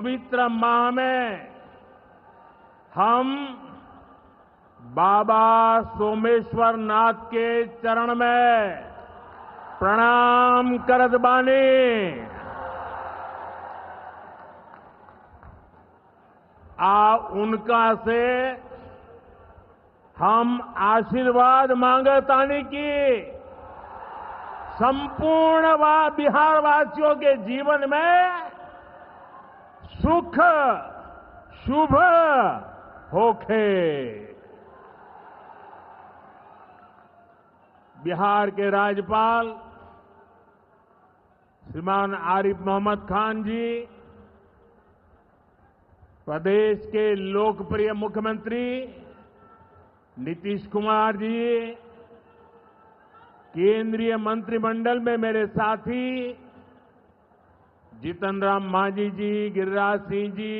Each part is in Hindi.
पवित्र माह में हम बाबा सोमेश्वर नाथ के चरण में प्रणाम करत बानी। उनका से हम आशीर्वाद मांगतानी की संपूर्ण बिहार वासियों के जीवन में सुख शुभ होखे। बिहार के राज्यपाल श्रीमान आरिफ मोहम्मद खान जी, प्रदेश के लोकप्रिय मुख्यमंत्री नीतीश कुमार जी, केंद्रीय मंत्रिमंडल में मेरे साथी जीतन राम मांझी जी, गिरिराज सिंह जी,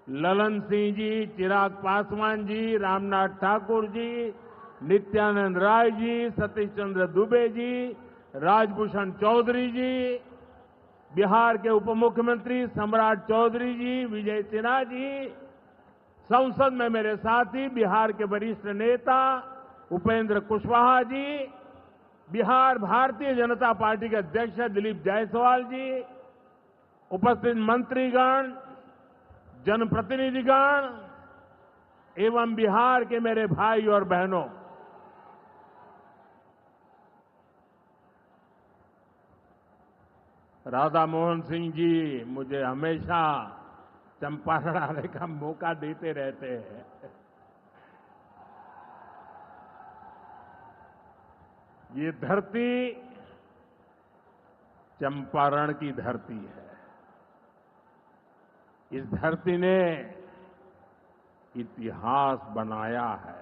ललन सिंह जी, चिराग पासवान जी, रामनाथ ठाकुर जी, नित्यानंद राय जी, सतीश चंद्र दुबे जी, राजभूषण चौधरी जी, बिहार के उप मुख्यमंत्री सम्राट चौधरी जी, विजय सिन्हा जी, संसद में मेरे साथी बिहार के वरिष्ठ नेता उपेंद्र कुशवाहा जी, बिहार भारतीय जनता पार्टी के अध्यक्ष दिलीप जायसवाल जी, उपस्थित मंत्रीगण, जनप्रतिनिधिगण एवं बिहार के मेरे भाई और बहनों, राधा मोहन सिंह जी मुझे हमेशा चंपारण आने का मौका देते रहते हैं। ये धरती चंपारण की धरती है। इस धरती ने इतिहास बनाया है।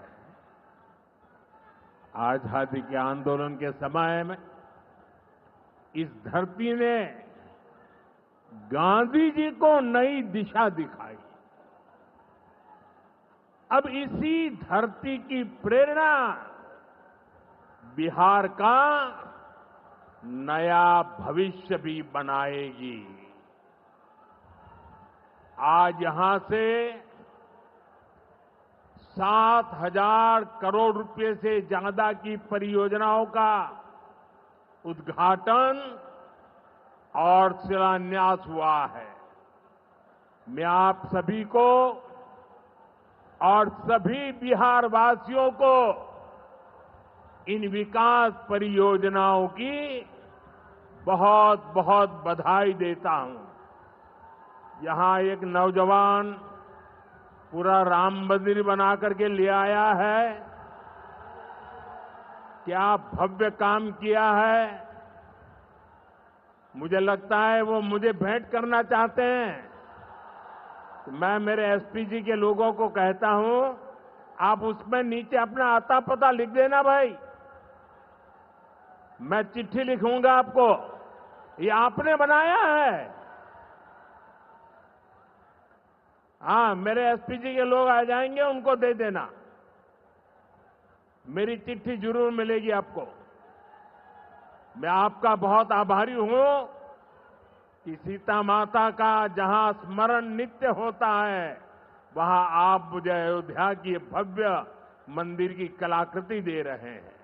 आजादी के आंदोलन के समय में इस धरती ने गांधी जी को नई दिशा दिखाई। अब इसी धरती की प्रेरणा बिहार का नया भविष्य भी बनाएगी। आज यहां से 7,000 करोड़ रुपए से ज्यादा की परियोजनाओं का उद्घाटन और शिलान्यास हुआ है। मैं आप सभी को और सभी बिहार वासियों को इन विकास परियोजनाओं की बहुत बहुत बधाई देता हूं। यहां एक नौजवान पूरा राम मंदिर बना करके ले आया है। क्या भव्य काम किया है। मुझे लगता है वो मुझे भेंट करना चाहते हैं। तो मैं मेरे एसपी जी के लोगों को कहता हूं, आप उसमें नीचे अपना आता पता लिख देना भाई। मैं चिट्ठी लिखूंगा आपको, ये आपने बनाया है। हाँ, मेरे एसपी जी के लोग आ जाएंगे, उनको दे देना। मेरी चिट्ठी जरूर मिलेगी आपको। मैं आपका बहुत आभारी हूं कि सीता माता का जहां स्मरण नित्य होता है, वहां आप मुझे अयोध्या की भव्य मंदिर की कलाकृति दे रहे हैं।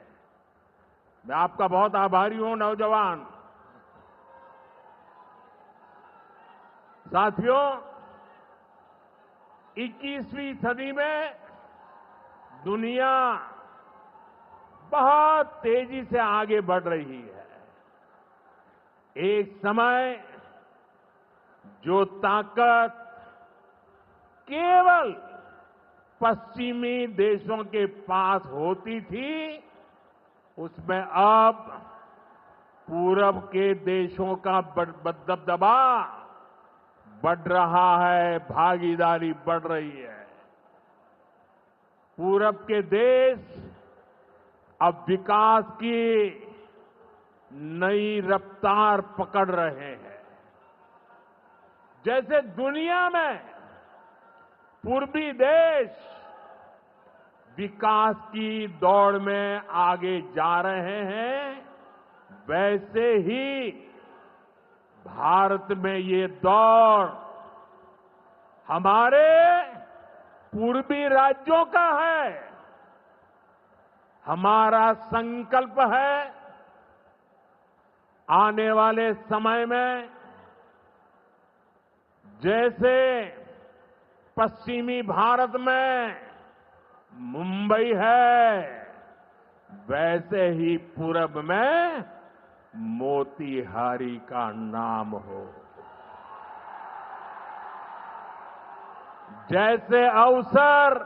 मैं आपका बहुत आभारी हूं नौजवान साथियों। 21वीं सदी में दुनिया बहुत तेजी से आगे बढ़ रही है। एक समय जो ताकत केवल पश्चिमी देशों के पास होती थी, उसमें अब पूरब के देशों का दबदबा बढ़ रहा है, भागीदारी बढ़ रही है। पूरब के देश अब विकास की नई रफ्तार पकड़ रहे हैं। जैसे दुनिया में पूर्वी देश विकास की दौड़ में आगे जा रहे हैं, वैसे ही भारत में ये दौड़ हमारे पूर्वी राज्यों का है। हमारा संकल्प है आने वाले समय में जैसे पश्चिमी भारत में मुंबई है, वैसे ही पूरब में मोतीहारी का नाम हो। जैसे अवसर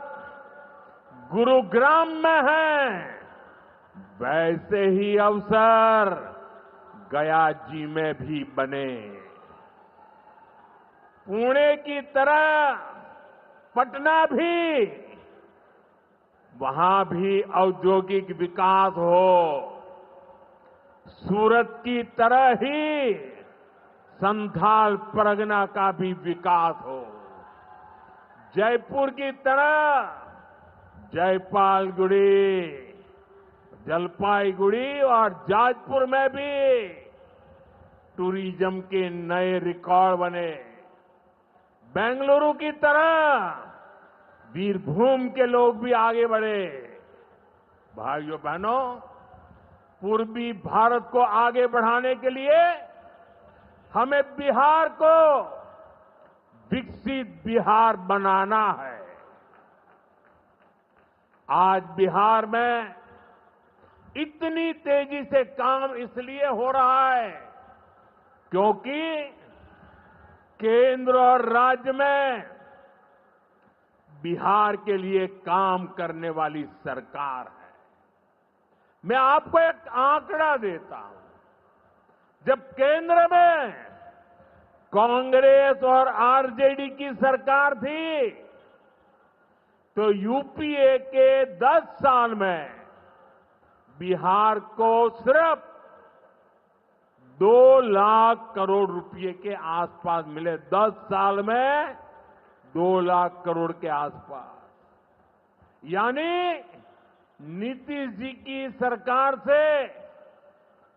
गुरुग्राम में है, वैसे ही अवसर गया जी में भी बने। पुणे की तरह पटना भी, वहां भी औद्योगिक विकास हो। सूरत की तरह ही संथाल परगना का भी विकास हो। जयपुर की तरह जयपालगुड़ी, जलपाईगुड़ी और जाजपुर में भी टूरिज्म के नए रिकॉर्ड बने। बेंगलुरु की तरह वीरभूम के लोग भी आगे बढ़े। भाइयों बहनों, पूर्वी भारत को आगे बढ़ाने के लिए हमें बिहार को विकसित बिहार बनाना है। आज बिहार में इतनी तेजी से काम इसलिए हो रहा है क्योंकि केंद्र और राज्य में बिहार के लिए काम करने वाली सरकार है। मैं आपको एक आंकड़ा देता हूं। जब केंद्र में कांग्रेस और आरजेडी की सरकार थी तो यूपीए के 10 साल में बिहार को सिर्फ 2 लाख करोड़ रुपए के आसपास मिले। 10 साल में 2 लाख करोड़ के आसपास। यानी नीतीश जी की सरकार से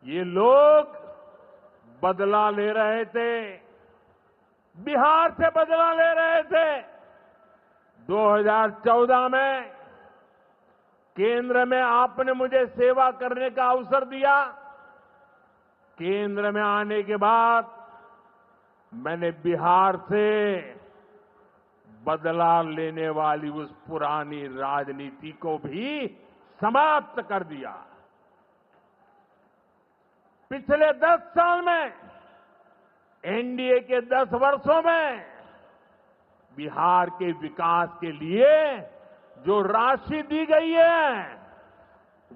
ये लोग बदला ले रहे थे, बिहार से बदला ले रहे थे। 2014 में केंद्र में आपने मुझे सेवा करने का अवसर दिया। केंद्र में आने के बाद मैंने बिहार से बदला लेने वाली उस पुरानी राजनीति को भी समाप्त कर दिया। पिछले 10 साल में एनडीए के 10 वर्षों में बिहार के विकास के लिए जो राशि दी गई है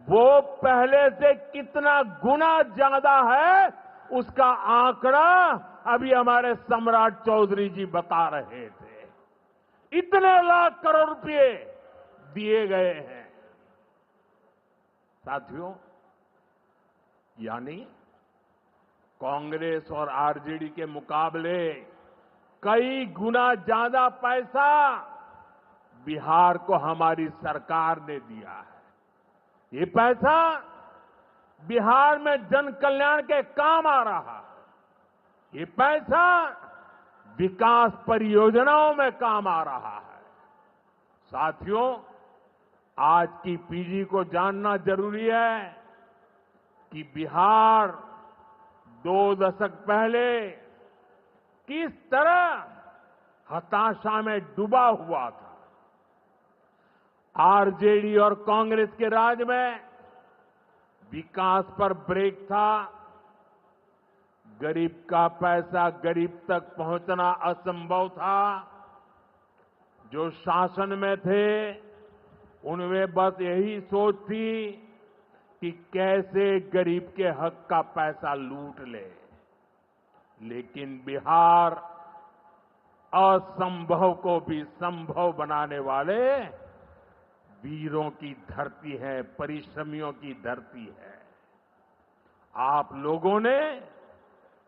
वो पहले से कितना गुना ज्यादा है, उसका आंकड़ा अभी हमारे सम्राट चौधरी जी बता रहे थे। इतने लाख करोड़ रुपए दिए गए हैं। साथियों, यानी कांग्रेस और आरजेडी के मुकाबले कई गुना ज्यादा पैसा बिहार को हमारी सरकार ने दिया है। ये पैसा बिहार में जन कल्याण के काम आ रहा है। ये पैसा विकास परियोजनाओं में काम आ रहा है। साथियों, आज की पीढ़ी को जानना जरूरी है कि बिहार 2 दशक पहले किस तरह हताशा में डूबा हुआ था। आरजेडी और कांग्रेस के राज में विकास पर ब्रेक था। गरीब का पैसा गरीब तक पहुंचना असंभव था। जो शासन में थे उनमें बस यही सोच थी कि कैसे गरीब के हक का पैसा लूट ले। लेकिन बिहार असंभव को भी संभव बनाने वाले वीरों की धरती है, परिश्रमियों की धरती है। आप लोगों ने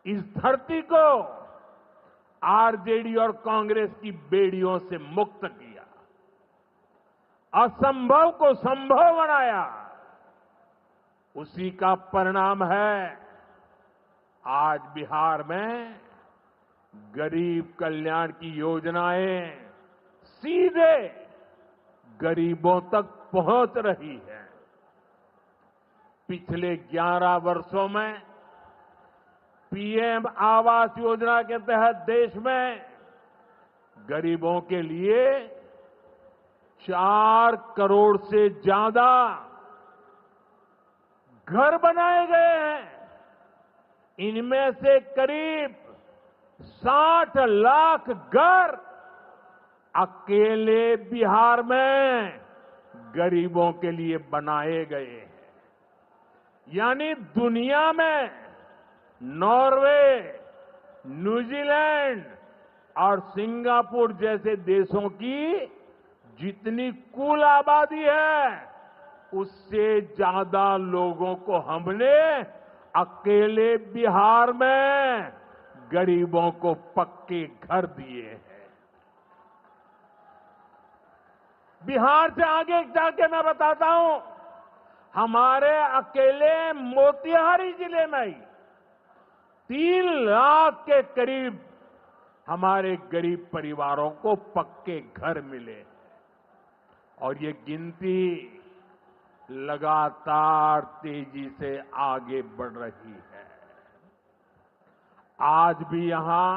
इस धरती को आरजेडी और कांग्रेस की बेड़ियों से मुक्त किया, असंभव को संभव बनाया। उसी का परिणाम है आज बिहार में गरीब कल्याण की योजनाएं सीधे गरीबों तक पहुंच रही है। पिछले 11 वर्षों में पीएम आवास योजना के तहत देश में गरीबों के लिए 4 करोड़ से ज्यादा घर बनाए गए हैं। इनमें से करीब 60 लाख घर अकेले बिहार में गरीबों के लिए बनाए गए हैं। यानी दुनिया में नॉर्वे, न्यूजीलैंड और सिंगापुर जैसे देशों की जितनी कुल आबादी है, उससे ज्यादा लोगों को हमने अकेले बिहार में गरीबों को पक्के घर दिए हैं। बिहार से आगे जाके मैं बताता हूं, हमारे अकेले मोतिहारी जिले में ही 3 लाख के करीब हमारे गरीब परिवारों को पक्के घर मिले और ये गिनती लगातार तेजी से आगे बढ़ रही है। आज भी यहां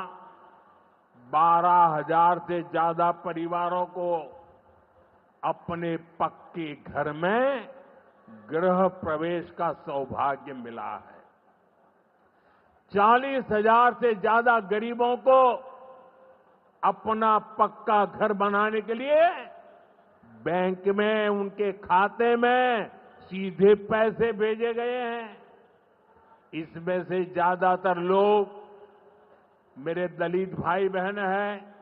12,000 से ज्यादा परिवारों को अपने पक्के घर में गृह प्रवेश का सौभाग्य मिला है। 40,000 से ज्यादा गरीबों को अपना पक्का घर बनाने के लिए बैंक में उनके खाते में सीधे पैसे भेजे गए हैं। इसमें से ज्यादातर लोग मेरे दलित भाई बहन हैं,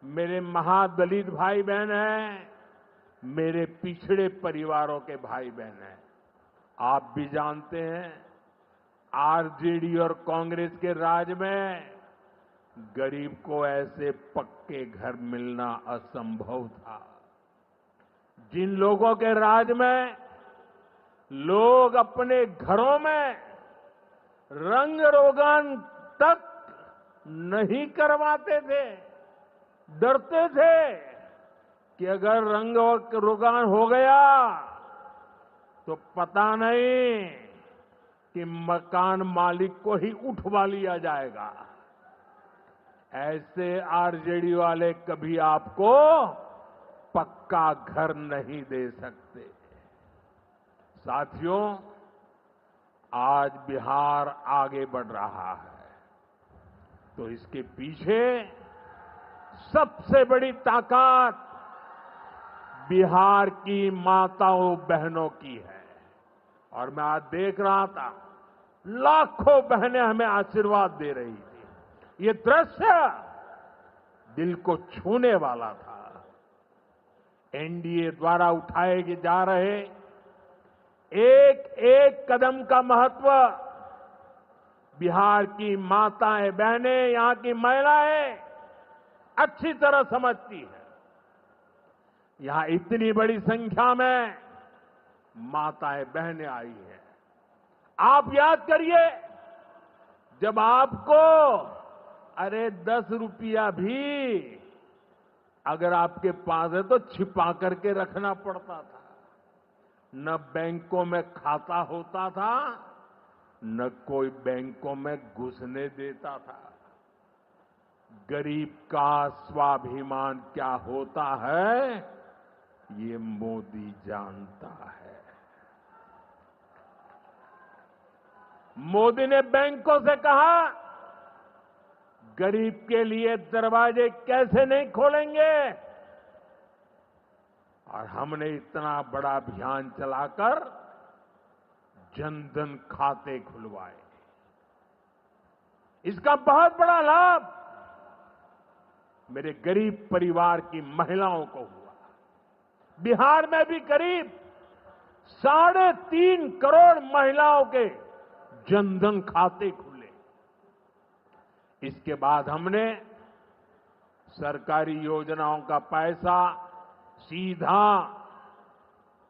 मेरे महादलित भाई बहन हैं, मेरे पिछड़े परिवारों के भाई बहन हैं। आप भी जानते हैं, आरजेडी और कांग्रेस के राज में गरीब को ऐसे पक्के घर मिलना असंभव था। जिन लोगों के राज में लोग अपने घरों में रंग रोगन तक नहीं करवाते थे, डरते थे कि अगर रंग रोगन हो गया तो पता नहीं कि मकान मालिक को ही उठवा लिया जाएगा। ऐसे आरजेडी वाले कभी आपको पक्का घर नहीं दे सकते। साथियों, आज बिहार आगे बढ़ रहा है तो इसके पीछे सबसे बड़ी ताकत बिहार की माताओं बहनों की है। और मैं आज देख रहा था, लाखों बहनें हमें आशीर्वाद दे रही थी। ये दृश्य दिल को छूने वाला था। एनडीए द्वारा उठाए जा रहे एक एक कदम का महत्व बिहार की माताएं बहनें, यहां की महिलाएं अच्छी तरह समझती है। यहां इतनी बड़ी संख्या में माताएं बहनें आई हैं। आप याद करिए, जब आपको 10 रुपया भी अगर आपके पास है तो छिपा करके रखना पड़ता था। न बैंकों में खाता होता था, न कोई बैंकों में घुसने देता था। गरीब का स्वाभिमान क्या होता है, ये मोदी जानता है। मोदी ने बैंकों से कहा, गरीब के लिए दरवाजे कैसे नहीं खोलेंगे, और हमने इतना बड़ा अभियान चलाकर जनधन खाते खुलवाए। इसका बहुत बड़ा लाभ मेरे गरीब परिवार की महिलाओं को हुआ। बिहार में भी करीब 3.5 करोड़ महिलाओं के जनधन खाते खुले। इसके बाद हमने सरकारी योजनाओं का पैसा सीधा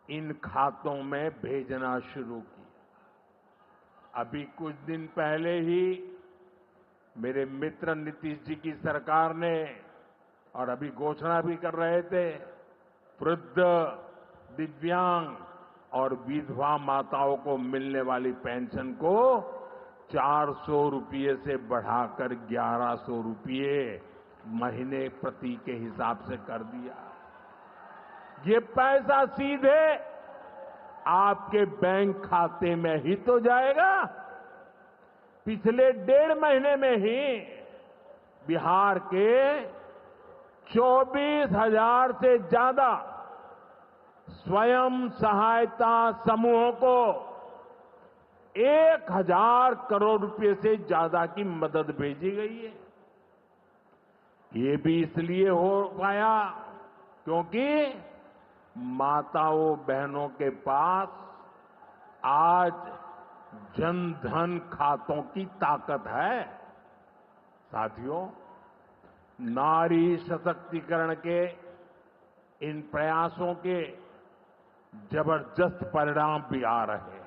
इन खातों में भेजना शुरू किया। अभी कुछ दिन पहले ही मेरे मित्र नीतीश जी की सरकार ने, और अभी घोषणा भी कर रहे थे, वृद्ध, दिव्यांग और विधवा माताओं को मिलने वाली पेंशन को 400 रुपये से बढ़ाकर 1100 रुपये महीने प्रति के हिसाब से कर दिया। ये पैसा सीधे आपके बैंक खाते में ही तो जाएगा। पिछले 1.5 महीने में ही बिहार के 24,000 से ज्यादा स्वयं सहायता समूहों को 1,000 करोड़ रुपए से ज्यादा की मदद भेजी गई है। ये भी इसलिए हो पाया क्योंकि माताओं बहनों के पास आज जन धन खातों की ताकत है। साथियों, नारी सशक्तिकरण के इन प्रयासों के जबरदस्त परिणाम भी आ रहे हैं।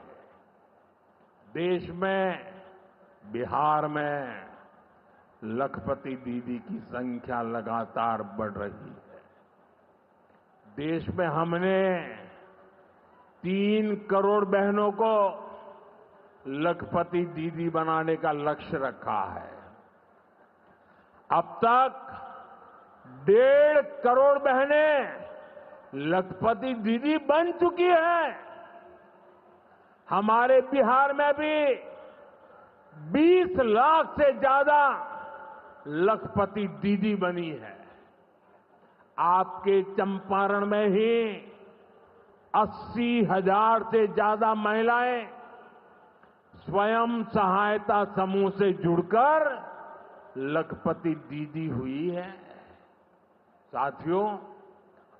देश में, बिहार में लखपति दीदी की संख्या लगातार बढ़ रही है। देश में हमने 3 करोड़ बहनों को लखपति दीदी बनाने का लक्ष्य रखा है। अब तक 1.5 करोड़ बहनें लखपति दीदी बन चुकी हैं। हमारे बिहार में भी 20 लाख से ज्यादा लखपति दीदी बनी है। आपके चंपारण में ही 80,000 से ज्यादा महिलाएं स्वयं सहायता समूह से जुड़कर लखपति दीदी हुई है। साथियों,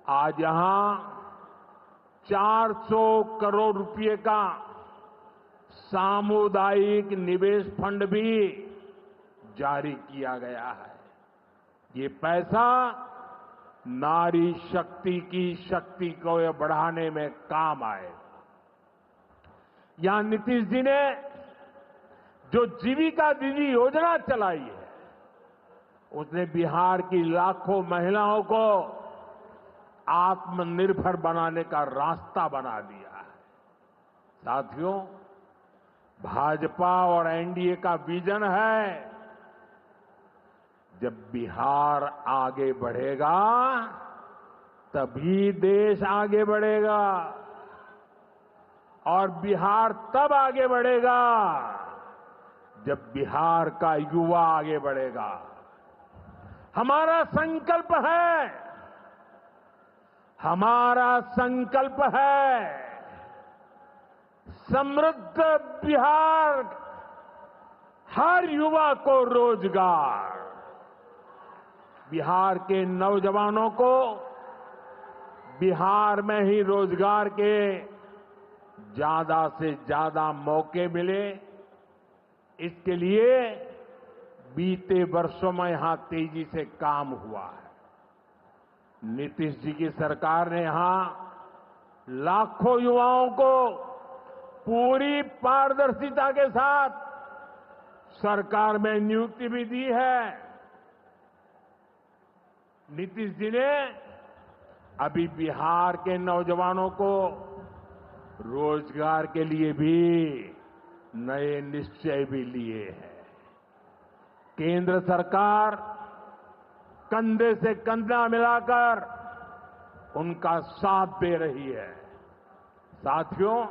आज यहां 400 करोड़ रुपए का सामुदायिक निवेश फंड भी जारी किया गया है। ये पैसा नारी शक्ति की शक्ति को बढ़ाने में काम आए। यहां नीतीश जी ने जो जीविका दीदी योजना चलाई है, उसने बिहार की लाखों महिलाओं को आत्मनिर्भर बनाने का रास्ता बना दिया है। साथियों, भाजपा और एनडीए का विजन है, जब बिहार आगे बढ़ेगा तभी देश आगे बढ़ेगा, और बिहार तब आगे बढ़ेगा जब बिहार का युवा आगे बढ़ेगा। हमारा संकल्प है, हमारा संकल्प है समृद्ध बिहार, हर युवा को रोजगार। बिहार के नौजवानों को बिहार में ही रोजगार के ज्यादा से ज्यादा मौके मिले, इसके लिए बीते वर्षों में यहां तेजी से काम हुआ है। नीतीश जी की सरकार ने यहां लाखों युवाओं को पूरी पारदर्शिता के साथ सरकार में नियुक्ति भी दी है। नीतीश जी ने अभी बिहार के नौजवानों को रोजगार के लिए भी नए निश्चय भी लिए हैं। केंद्र सरकार कंधे से कंधा मिलाकर उनका साथ दे रही है। साथियों,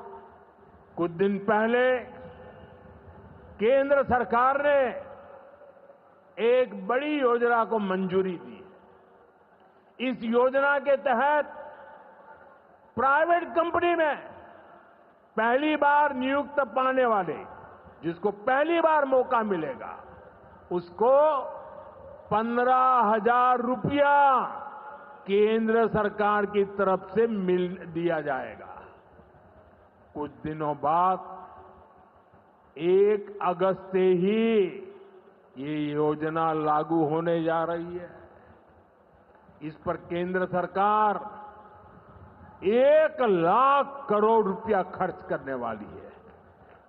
कुछ दिन पहले केंद्र सरकार ने एक बड़ी योजना को मंजूरी दी। इस योजना के तहत प्राइवेट कंपनी में पहली बार नियुक्त पाने वाले, जिसको पहली बार मौका मिलेगा, उसको 15,000 रुपया केंद्र सरकार की तरफ से दिया जाएगा। कुछ दिनों बाद 1 अगस्त से ही ये योजना लागू होने जा रही है। इस पर केंद्र सरकार 1 लाख करोड़ रुपया खर्च करने वाली है।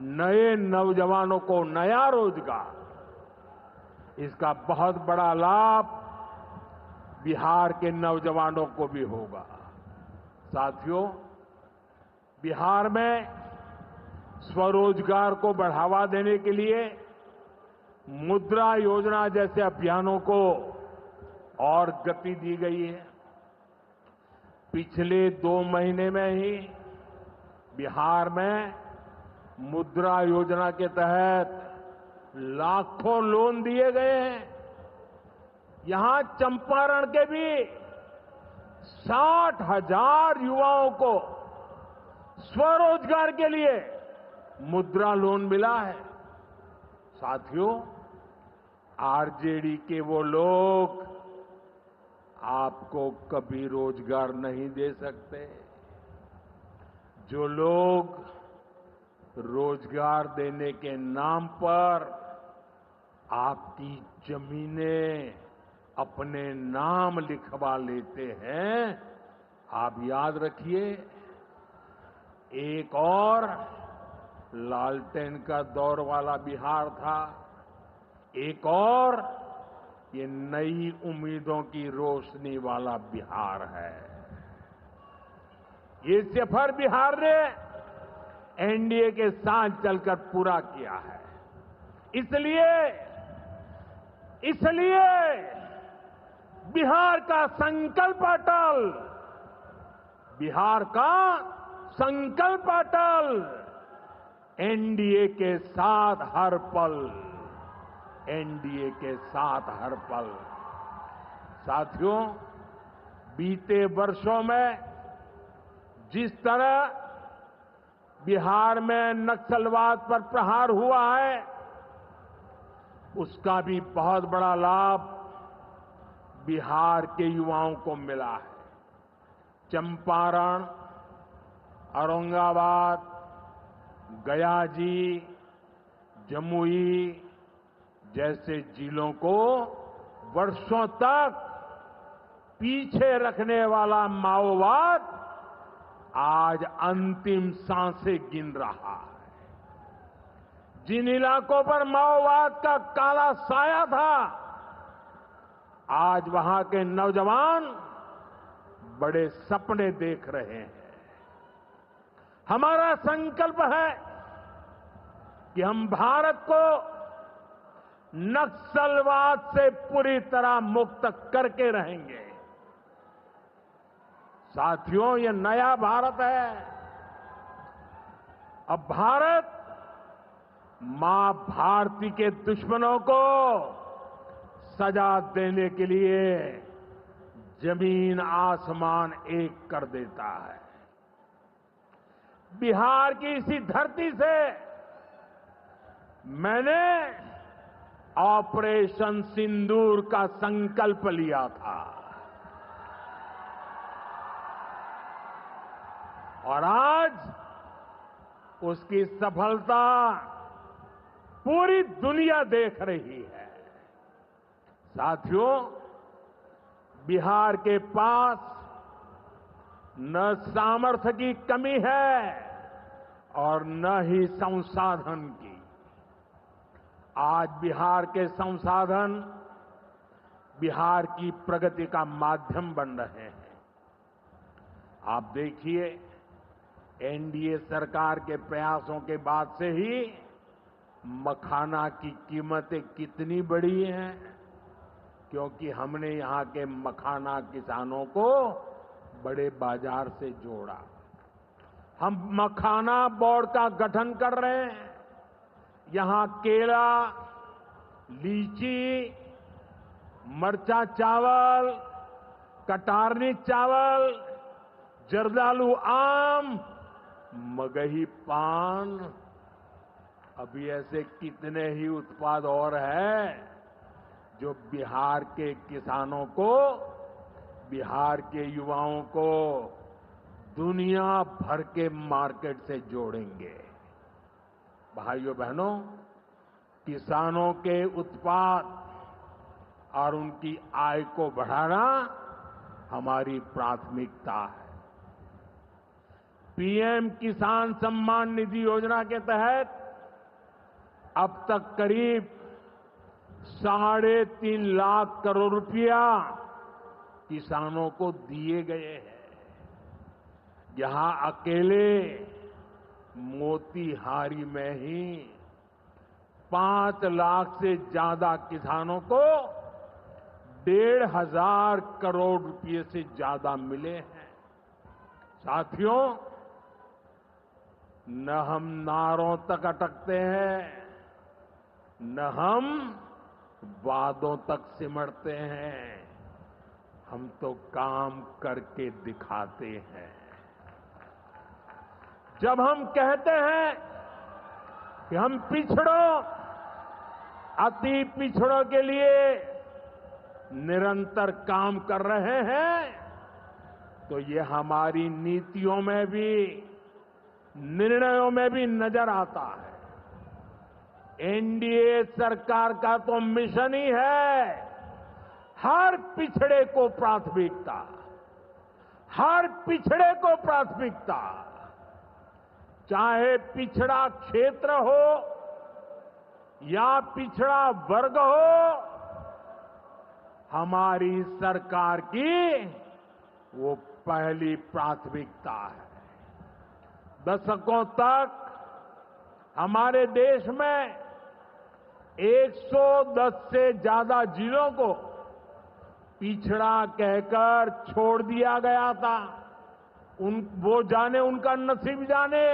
नए नौजवानों को नया रोजगार, इसका बहुत बड़ा लाभ बिहार के नौजवानों को भी होगा। साथियों, बिहार में स्वरोजगार को बढ़ावा देने के लिए मुद्रा योजना जैसे अभियानों को और गति दी गई है। पिछले 2 महीने में ही बिहार में मुद्रा योजना के तहत लाखों लोन दिए गए हैं। यहां चंपारण के भी 60,000 युवाओं को स्वरोजगार के लिए मुद्रा लोन मिला है। साथियों, आरजेडी के वो लोग आपको कभी रोजगार नहीं दे सकते। जो लोग रोजगार देने के नाम पर आपकी जमीनें अपने नाम लिखवा लेते हैं, आप याद रखिए, एक और लालटेन का दौर वाला बिहार था, एक और ये नई उम्मीदों की रोशनी वाला बिहार है। ये सफर बिहार ने एनडीए के साथ चलकर पूरा किया है। इसलिए बिहार का संकल्प अटल, बिहार का संकल्प अटल, एनडीए के साथ हर पल, एनडीए के साथ हर पल। साथियों, बीते वर्षों में जिस तरह बिहार में नक्सलवाद पर प्रहार हुआ है, उसका भी बहुत बड़ा लाभ बिहार के युवाओं को मिला है। चंपारण, औरंगाबाद, गया जी, जमुई जैसे जिलों को वर्षों तक पीछे रखने वाला माओवाद आज अंतिम सांसें गिन रहा है। जिन इलाकों पर माओवाद का काला साया था, आज वहां के नौजवान बड़े सपने देख रहे हैं। हमारा संकल्प है कि हम भारत को नक्सलवाद से पूरी तरह मुक्त करके रहेंगे। साथियों, ये नया भारत है। अब भारत मां भारती के दुश्मनों को सजा देने के लिए जमीन आसमान एक कर देता है। बिहार की इसी धरती से मैंने ऑपरेशन सिंदूर का संकल्प लिया था और आज उसकी सफलता पूरी दुनिया देख रही है। साथियों, बिहार के पास न सामर्थ्य की कमी है और न ही संसाधन की। आज बिहार के संसाधन बिहार की प्रगति का माध्यम बन रहे हैं। आप देखिए, एनडीए सरकार के प्रयासों के बाद से ही मखाना की कीमतें कितनी बढ़ी हैं, क्योंकि हमने यहां के मखाना किसानों को बड़े बाजार से जोड़ा। हम मखाना बोर्ड का गठन कर रहे हैं। यहां केला, लीची, मरचा चावल, कटारनी चावल, जर्दालू आम, मगही पान, अभी ऐसे कितने ही उत्पाद और हैं जो बिहार के किसानों को, बिहार के युवाओं को दुनिया भर के मार्केट से जोड़ेंगे। भाइयों बहनों, किसानों के उत्पाद और उनकी आय को बढ़ाना हमारी प्राथमिकता है। पीएम किसान सम्मान निधि योजना के तहत अब तक करीब 3.5 करोड़ रुपया किसानों को दिए गए हैं। यहां अकेले मोतीहारी में ही 5 लाख से ज्यादा किसानों को 1,500 करोड़ रुपए से ज्यादा मिले हैं। साथियों, न हम नारों तक अटकते हैं, न हम वादों तक सिमटते हैं, हम तो काम करके दिखाते हैं। जब हम कहते हैं कि हम पिछड़ों, अति पिछड़ों के लिए निरंतर काम कर रहे हैं, तो ये हमारी नीतियों में भी, निर्णयों में भी नजर आता है। एनडीए सरकार का तो मिशन ही है हर पिछड़े को प्राथमिकता, हर पिछड़े को प्राथमिकता, चाहे पिछड़ा क्षेत्र हो या पिछड़ा वर्ग हो, हमारी सरकार की वो पहली प्राथमिकता है। दशकों तक हमारे देश में 110 से ज्यादा जिलों को पिछड़ा कहकर छोड़ दिया गया था। वो जाने, उनका नसीब जाने,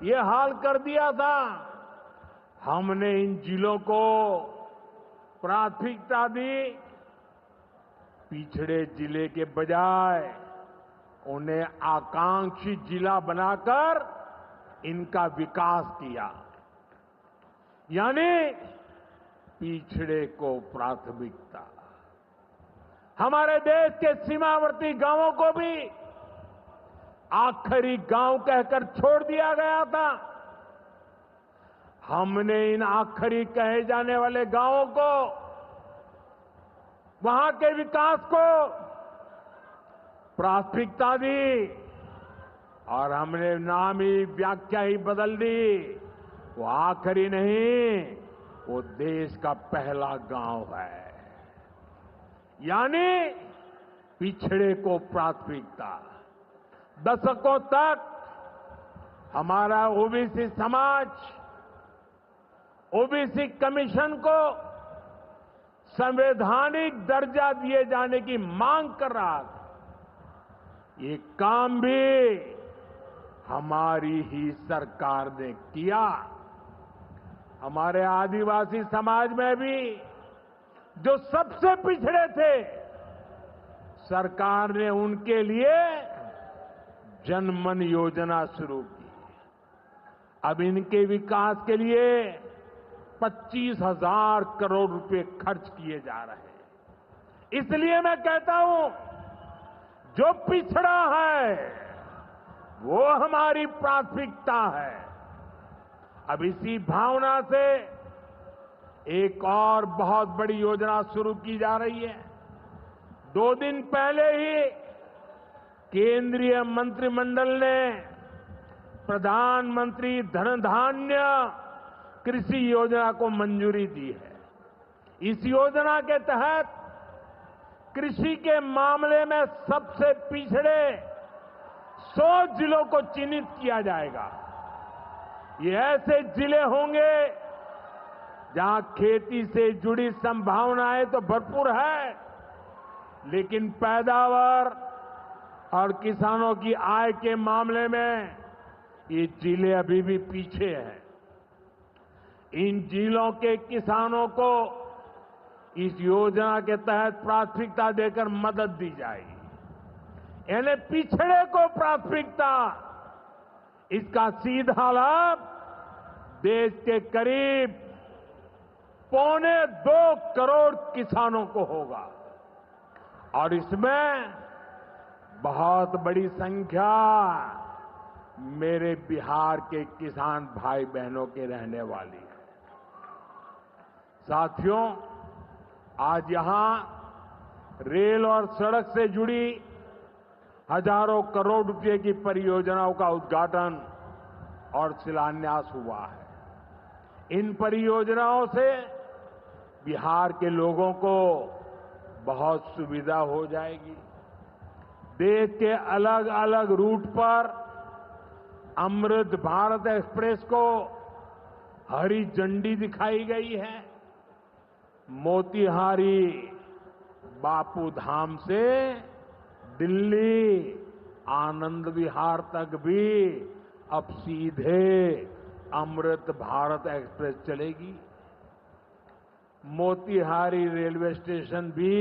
ये हाल कर दिया था। हमने इन जिलों को प्राथमिकता दी। पिछड़े जिले के बजाय उन्हें आकांक्षी जिला बनाकर इनका विकास किया, यानी पिछड़े को प्राथमिकता। हमारे देश के सीमावर्ती गांवों को भी आखिरी गांव कहकर छोड़ दिया गया था। हमने इन आखिरी कहे जाने वाले गांवों को, वहां के विकास को प्राथमिकता दी और हमने नाम ही, व्याख्या ही बदल दी। वो आखिरी नहीं, वो देश का पहला गांव है, यानी पिछड़े को प्राथमिकता। दशकों तक हमारा ओबीसी समाज ओबीसी कमीशन को संवैधानिक दर्जा दिए जाने की मांग कर रहा था। ये काम भी हमारी ही सरकार ने किया। हमारे आदिवासी समाज में भी, जो सबसे पिछड़े थे, सरकार ने उनके लिए जनमन योजना शुरू की। अब इनके विकास के लिए 25,000 करोड़ रुपए खर्च किए जा रहे हैं। इसलिए मैं कहता हूं, जो पिछड़ा है वो हमारी प्राथमिकता है। अब इसी भावना से एक और बहुत बड़ी योजना शुरू की जा रही है। 2 दिन पहले ही केंद्रीय मंत्रिमंडल ने प्रधानमंत्री धन धान्य कृषि योजना को मंजूरी दी है। इस योजना के तहत कृषि के मामले में सबसे पिछड़े 100 जिलों को चिन्हित किया जाएगा। ये ऐसे जिले होंगे जहां खेती से जुड़ी संभावनाएं तो भरपूर है, लेकिन पैदावार और किसानों की आय के मामले में ये जिले अभी भी पीछे हैं। इन जिलों के किसानों को इस योजना के तहत प्राथमिकता देकर मदद दी जाएगी। यानी पिछड़े को प्राथमिकता। इसका सीधा लाभ देश के करीब 1.25 करोड़ किसानों को होगा और इसमें बहुत बड़ी संख्या मेरे बिहार के किसान भाई बहनों के रहने वाली है। साथियों, आज यहां रेल और सड़क से जुड़ी हजारों करोड़ रुपए की परियोजनाओं का उद्घाटन और शिलान्यास हुआ है। इन परियोजनाओं से बिहार के लोगों को बहुत सुविधा हो जाएगी। देश के अलग अलग रूट पर अमृत भारत एक्सप्रेस को हरी झंडी दिखाई गई है। मोतिहारी बापू धाम से दिल्ली आनंद विहार तक भी अब सीधे अमृत भारत एक्सप्रेस चलेगी। मोतिहारी रेलवे स्टेशन भी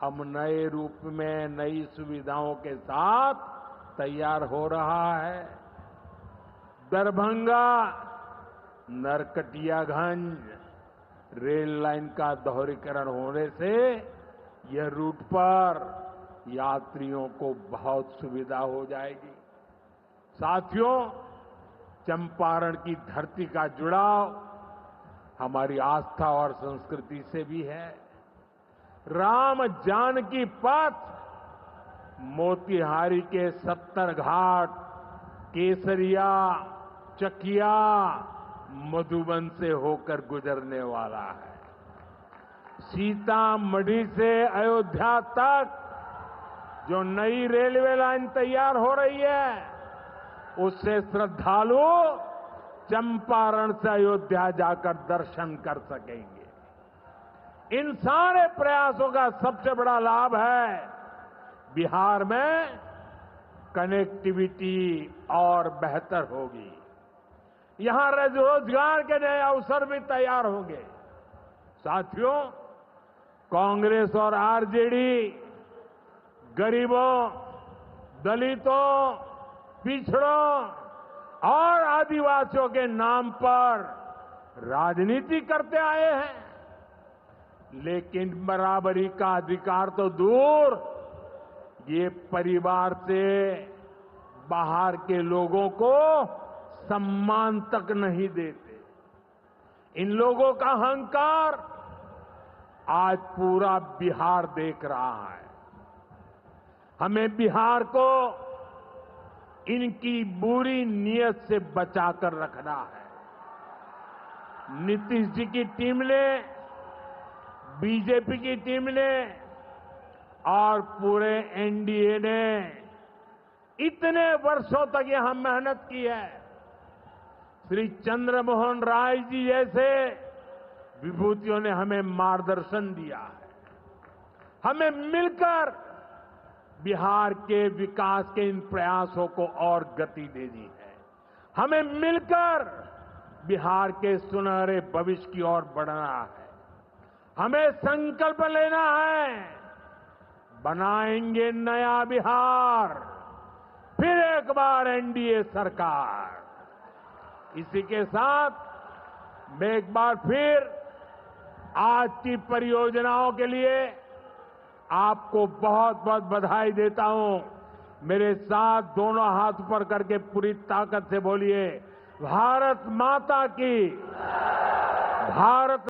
अब नए रूप में नई सुविधाओं के साथ तैयार हो रहा है। दरभंगा नरकटियागंज रेल लाइन का दोहरीकरण होने से यह रूट पर यात्रियों को बहुत सुविधा हो जाएगी। साथियों, चंपारण की धरती का जुड़ाव हमारी आस्था और संस्कृति से भी है। राम जानकी पथ मोतिहारी के 70 घाट, केसरिया, चकिया, मधुबन से होकर गुजरने वाला है। सीतामढ़ी से अयोध्या तक जो नई रेलवे लाइन तैयार हो रही है, उससे श्रद्धालु चंपारण से अयोध्या जाकर दर्शन कर सकेंगे। इन सारे प्रयासों का सबसे बड़ा लाभ है बिहार में कनेक्टिविटी और बेहतर होगी। यहां रोजगार के नए अवसर भी तैयार होंगे। साथियों, कांग्रेस और आरजेडी गरीबों, दलितों, पिछड़ों और आदिवासियों के नाम पर राजनीति करते आए हैं, लेकिन बराबरी का अधिकार तो दूर, ये परिवार से बाहर के लोगों को सम्मान तक नहीं देते। इन लोगों का अहंकार आज पूरा बिहार देख रहा है। हमें बिहार को इनकी बुरी नीयत से बचाकर रखना है। नीतीश जी की टीम ने, बीजेपी की टीम ने और पूरे एनडीए ने इतने वर्षों तक यहां मेहनत की है। श्री चंद्रमोहन राय जी जैसे विभूतियों ने हमें मार्गदर्शन दिया है। हमें मिलकर बिहार के विकास के इन प्रयासों को और गति देनी है। हमें मिलकर बिहार के सुनहरे भविष्य की ओर बढ़ना है। हमें संकल्प लेना है, बनाएंगे नया बिहार, फिर एक बार एनडीए सरकार। इसी के साथ मैं एक बार फिर आज की परियोजनाओं के लिए आपको बहुत बहुत बधाई देता हूं। मेरे साथ दोनों हाथ ऊपर करके पूरी ताकत से बोलिए, भारत माता की, भारत